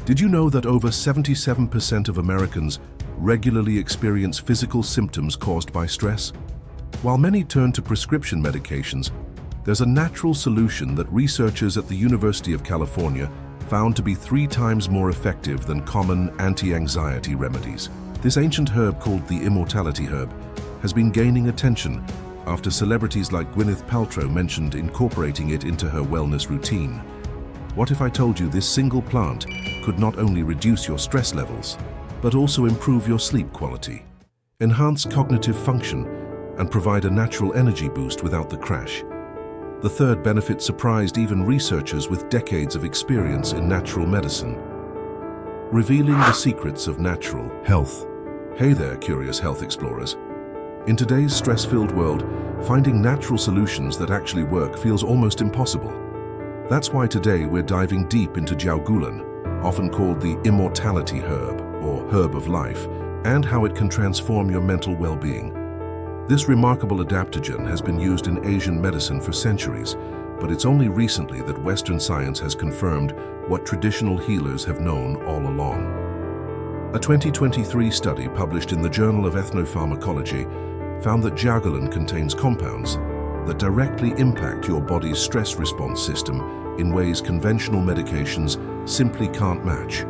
Did you know that over 77% of Americans regularly experience physical symptoms caused by stress? While many turn to prescription medications, there's a natural solution that researchers at the University of California found to be 3 times more effective than common anti-anxiety remedies. This ancient herb, called the immortality herb, has been gaining attention after celebrities like Gwyneth Paltrow mentioned incorporating it into her wellness routine. What if I told you this single plant could not only reduce your stress levels, but also improve your sleep quality, enhance cognitive function, and provide a natural energy boost without the crash? The third benefit surprised even researchers with decades of experience in natural medicine, revealing the secrets of natural health. Hey there, curious health explorers. In today's stress-filled world, finding natural solutions that actually work feels almost impossible. That's why today we're diving deep into Jiaogulan, often called the immortality herb or herb of life, and how it can transform your mental well-being. This remarkable adaptogen has been used in Asian medicine for centuries, but it's only recently that Western science has confirmed what traditional healers have known all along. A 2023 study published in the Journal of Ethnopharmacology found that Jiaogulan contains compounds that directly impact your body's stress response system in ways conventional medications simply can't match.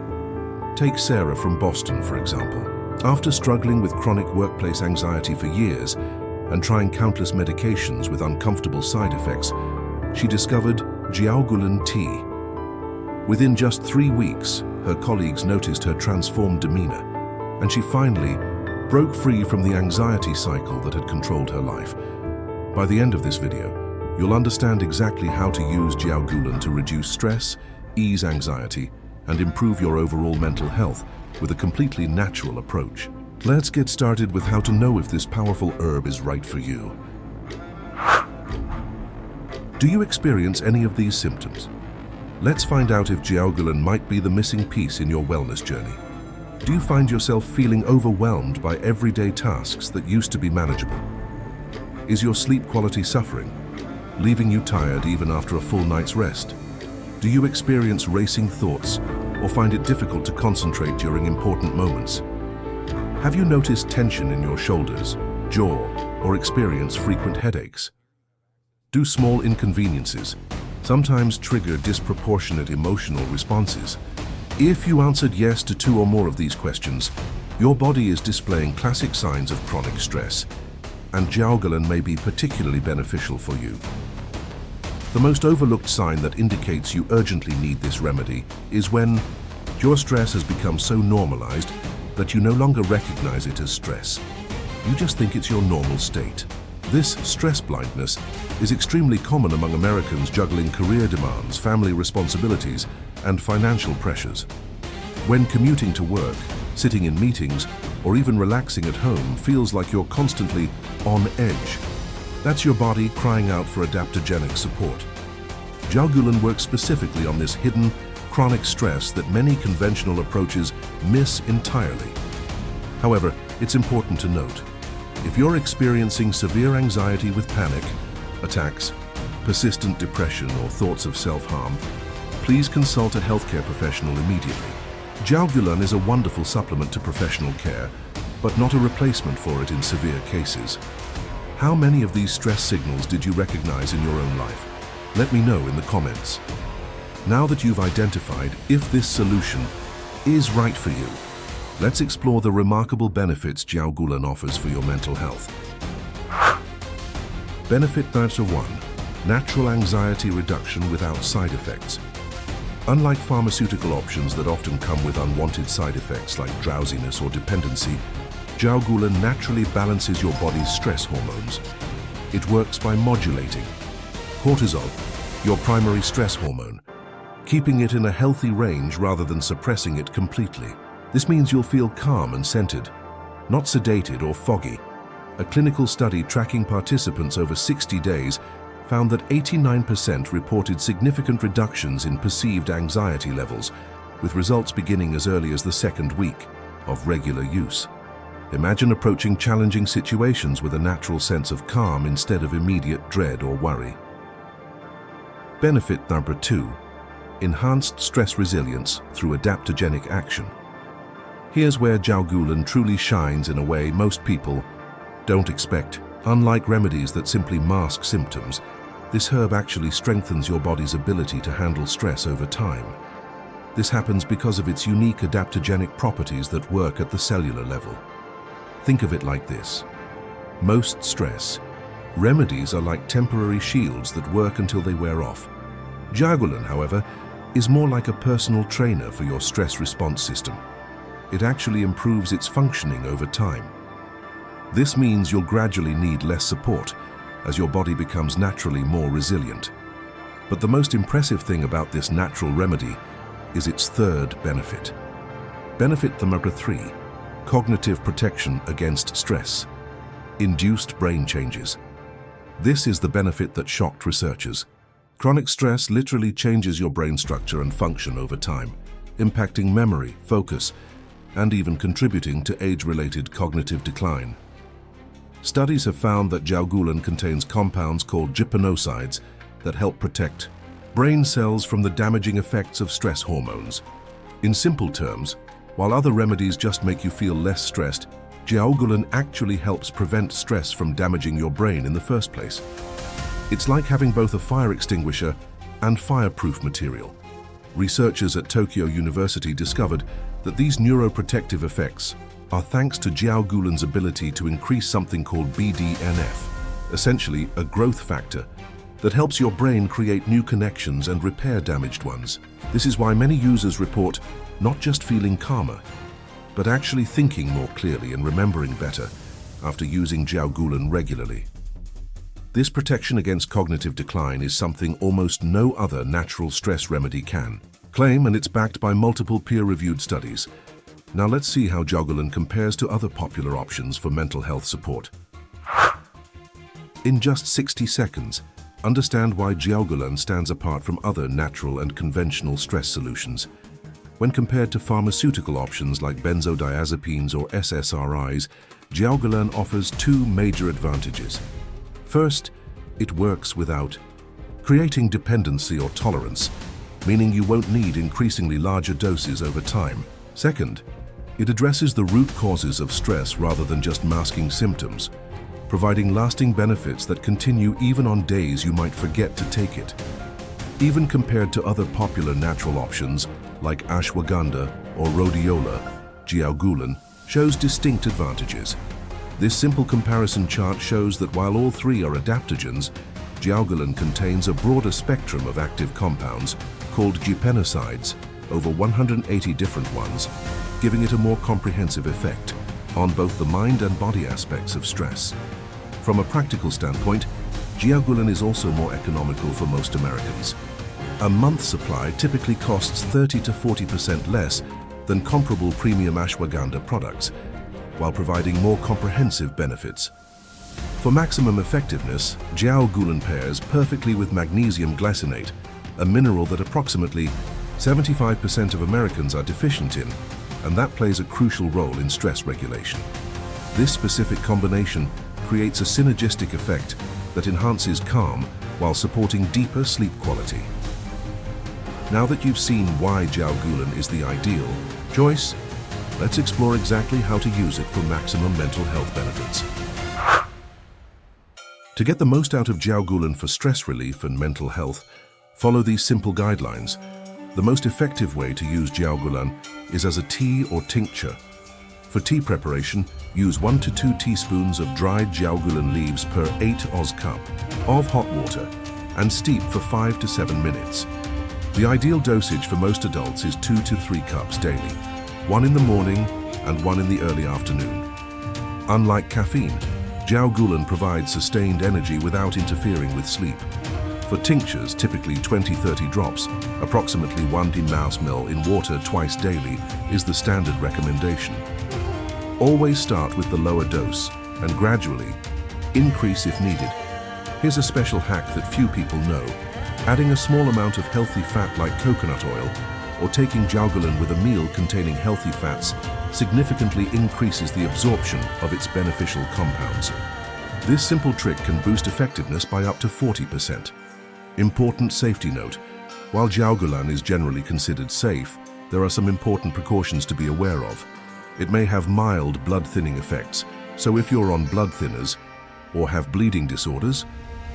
Take Sarah from Boston, for example. After struggling with chronic workplace anxiety for years and trying countless medications with uncomfortable side effects, she discovered Jiaogulan tea. Within just 3 weeks, her colleagues noticed her transformed demeanor, and she finally broke free from the anxiety cycle that had controlled her life. By the end of this video, you'll understand exactly how to use Jiaogulan to reduce stress, ease anxiety, and improve your overall mental health with a completely natural approach. Let's get started with how to know if this powerful herb is right for you. Do you experience any of these symptoms? Let's find out if Jiaogulan might be the missing piece in your wellness journey. Do you find yourself feeling overwhelmed by everyday tasks that used to be manageable? Is your sleep quality suffering, leaving you tired even after a full night's rest? Do you experience racing thoughts or find it difficult to concentrate during important moments? Have you noticed tension in your shoulders, jaw, or experience frequent headaches? Do small inconveniences sometimes trigger disproportionate emotional responses? If you answered yes to 2 or more of these questions, your body is displaying classic signs of chronic stress, and Jiaogulan may be particularly beneficial for you. The most overlooked sign that indicates you urgently need this remedy is when your stress has become so normalized that you no longer recognize it as stress. You just think it's your normal state. This stress blindness is extremely common among Americans juggling career demands, family responsibilities, and financial pressures. When commuting to work, sitting in meetings, or even relaxing at home feels like you're constantly on edge, that's your body crying out for adaptogenic support. Jiaogulan works specifically on this hidden, chronic stress that many conventional approaches miss entirely. However, it's important to note, if you're experiencing severe anxiety with panic attacks, persistent depression, or thoughts of self-harm, please consult a healthcare professional immediately. Jiaogulan is a wonderful supplement to professional care, but not a replacement for it in severe cases. How many of these stress signals did you recognize in your own life? Let me know in the comments. Now that you've identified if this solution is right for you, let's explore the remarkable benefits Jiaogulan offers for your mental health. Benefit number 1. Natural anxiety reduction without side effects. Unlike pharmaceutical options that often come with unwanted side effects like drowsiness or dependency, Jiaogulan naturally balances your body's stress hormones. It works by modulating cortisol, your primary stress hormone, keeping it in a healthy range rather than suppressing it completely. This means you'll feel calm and centered, not sedated or foggy. A clinical study tracking participants over 60 days found that 89% reported significant reductions in perceived anxiety levels, with results beginning as early as the 2nd week of regular use. Imagine approaching challenging situations with a natural sense of calm instead of immediate dread or worry. Benefit number 2. enhanced stress resilience through adaptogenic action. Here's where Jiaogulan truly shines in a way most people don't expect. Unlike remedies that simply mask symptoms, this herb actually strengthens your body's ability to handle stress over time. This happens because of its unique adaptogenic properties that work at the cellular level. Think of it like this. Most stress remedies are like temporary shields that work until they wear off. Jiaogulan, however, is more like a personal trainer for your stress response system. It actually improves its functioning over time. This means you'll gradually need less support as your body becomes naturally more resilient. But the most impressive thing about this natural remedy is its third benefit. Benefit number 3, cognitive protection against stress. Induced brain changes. This is the benefit that shocked researchers. Chronic stress literally changes your brain structure and function over time, impacting memory, focus, and even contributing to age-related cognitive decline. Studies have found that Jiaogulan contains compounds called gypinosides that help protect brain cells from the damaging effects of stress hormones. In simple terms, while other remedies just make you feel less stressed, Jiaogulan actually helps prevent stress from damaging your brain in the first place. It's like having both a fire extinguisher and fireproof material. Researchers at Tokyo University discovered that these neuroprotective effects are thanks to Jiaogulan's ability to increase something called BDNF, essentially a growth factor that helps your brain create new connections and repair damaged ones. This is why many users report not just feeling calmer, but actually thinking more clearly and remembering better after using Jiaogulan regularly. This protection against cognitive decline is something almost no other natural stress remedy can claim, and it's backed by multiple peer-reviewed studies. Now let's see how Jiaogulan compares to other popular options for mental health support. In just 60 seconds, understand why Jiaogulan stands apart from other natural and conventional stress solutions. When compared to pharmaceutical options like benzodiazepines or SSRIs, Jiaogulan offers two major advantages. First, it works without creating dependency or tolerance, meaning you won't need increasingly larger doses over time. Second, it addresses the root causes of stress rather than just masking symptoms, providing lasting benefits that continue even on days you might forget to take it. Even compared to other popular natural options like ashwagandha or rhodiola, Jiaogulan shows distinct advantages. This simple comparison chart shows that while all three are adaptogens, Jiaogulan contains a broader spectrum of active compounds called gypinosides, over 180 different ones, giving it a more comprehensive effect on both the mind and body aspects of stress. From a practical standpoint, Jiaogulan is also more economical for most Americans. A month's supply typically costs 30 to 40% less than comparable premium ashwagandha products, while providing more comprehensive benefits. For maximum effectiveness, Jiaogulan pairs perfectly with magnesium glycinate, a mineral that approximately 75% of Americans are deficient in, and that plays a crucial role in stress regulation. This specific combination creates a synergistic effect that enhances calm while supporting deeper sleep quality. Now that you've seen why Jiaogulan is the ideal choice, let's explore exactly how to use it for maximum mental health benefits. To get the most out of Jiaogulan for stress relief and mental health, follow these simple guidelines. The most effective way to use Jiaogulan is as a tea or tincture. For tea preparation, use 1 to 2 teaspoons of dried Jiaogulan leaves per 8 oz cup of hot water and steep for 5 to 7 minutes. The ideal dosage for most adults is 2 to 3 cups daily, 1 in the morning and 1 in the early afternoon. Unlike caffeine, Jiaogulan provides sustained energy without interfering with sleep. For tinctures, typically 20-30 drops, approximately 1 ml in water twice daily is the standard recommendation. Always start with the lower dose and gradually increase if needed. Here's a special hack that few people know. Adding a small amount of healthy fat like coconut oil or taking Jiaogulan with a meal containing healthy fats significantly increases the absorption of its beneficial compounds. This simple trick can boost effectiveness by up to 40%. Important safety note: While Jiaogulan is generally considered safe, there are some important precautions to be aware of. It may have mild blood-thinning effects, so if you're on blood thinners or have bleeding disorders,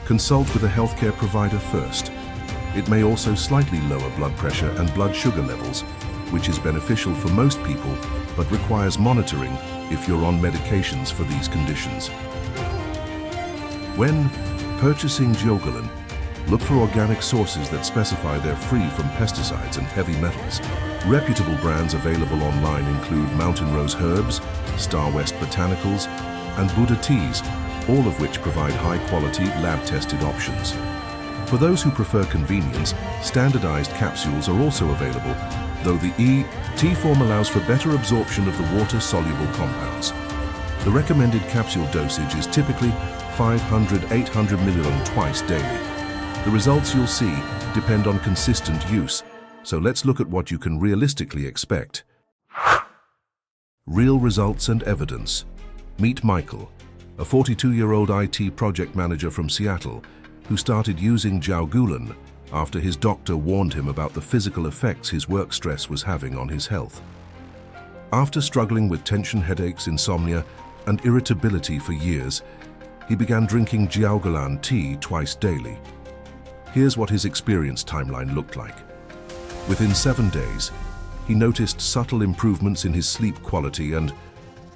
consult with a healthcare provider first. It may also slightly lower blood pressure and blood sugar levels, which is beneficial for most people but requires monitoring if you're on medications for these conditions. When purchasing Jiaogulan, look for organic sources that specify they're free from pesticides and heavy metals. Reputable brands available online include Mountain Rose Herbs, Star West Botanicals, and Buddha Teas, all of which provide high-quality, lab-tested options. For those who prefer convenience, standardized capsules are also available, though the tea form allows for better absorption of the water-soluble compounds. The recommended capsule dosage is typically 500–800 ml twice daily. The results you'll see depend on consistent use, so let's look at what you can realistically expect. Real results and evidence. Meet Michael, a 42-year-old IT project manager from Seattle who started using Jiaogulan after his doctor warned him about the physical effects his work stress was having on his health. After struggling with tension headaches, insomnia, and irritability for years, he began drinking Jiaogulan tea twice daily. Here's what his experience timeline looked like. Within 7 days, he noticed subtle improvements in his sleep quality and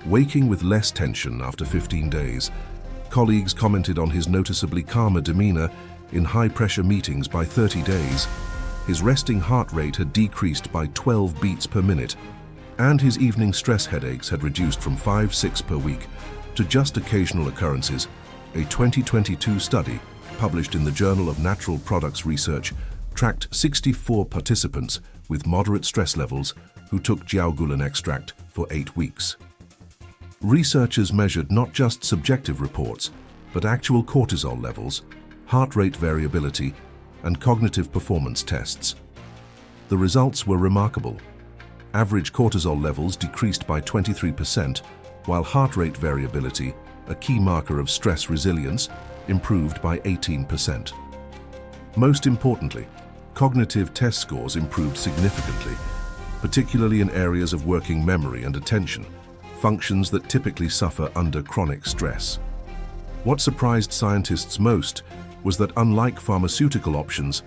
waking with less tension after 15 days. Colleagues commented on his noticeably calmer demeanor in high-pressure meetings. By 30 days. His resting heart rate had decreased by 12 beats per minute, and his evening stress headaches had reduced from 5–6 per week to just occasional occurrences. A 2022 study published in the Journal of Natural Products Research tracked 64 participants with moderate stress levels who took Jiaogulan extract for 8 weeks. Researchers measured not just subjective reports, but actual cortisol levels, heart rate variability, and cognitive performance tests. The results were remarkable. Average cortisol levels decreased by 23%, while heart rate variability, a key marker of stress resilience, improved by 18%. Most importantly, cognitive test scores improved significantly, particularly in areas of working memory and attention, functions that typically suffer under chronic stress. What surprised scientists most was that, unlike pharmaceutical options,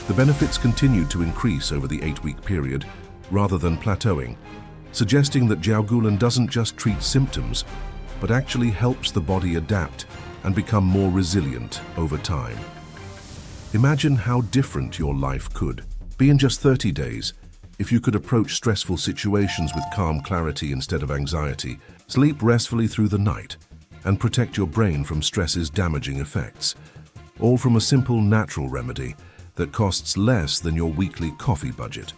the benefits continued to increase over the 8-week period rather than plateauing, suggesting that Jiaogulan doesn't just treat symptoms, but actually helps the body adapt and become more resilient over time. Imagine how different your life could be in just 30 days if you could approach stressful situations with calm clarity instead of anxiety, sleep restfully through the night, and protect your brain from stress's damaging effects, all from a simple natural remedy that costs less than your weekly coffee budget.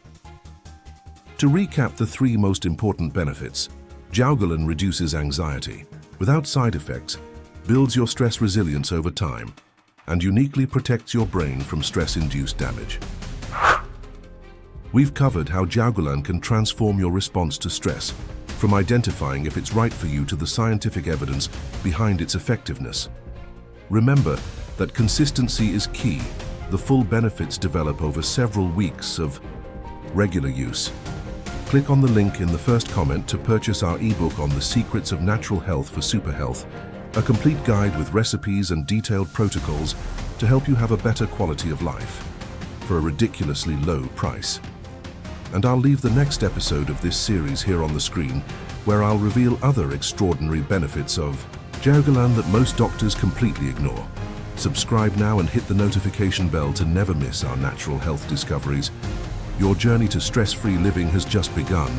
To recap the 3 most important benefits, Jiaogulan reduces anxiety without side effects, builds your stress resilience over time, and uniquely protects your brain from stress-induced damage. We've covered how Jiaogulan can transform your response to stress, from identifying if it's right for you to the scientific evidence behind its effectiveness. Remember that consistency is key. The full benefits develop over several weeks of regular use. Click on the link in the first comment to purchase our ebook on the secrets of natural health for super health, a complete guide with recipes and detailed protocols to help you have a better quality of life for a ridiculously low price. And I'll leave the next episode of this series here on the screen, where I'll reveal other extraordinary benefits of Jiaogulan that most doctors completely ignore. Subscribe now and hit the notification bell to never miss our natural health discoveries. Your journey to stress-free living has just begun.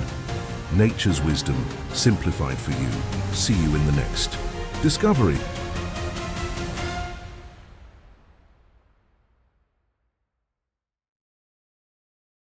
Nature's wisdom, simplified for you. See you in the next discovery.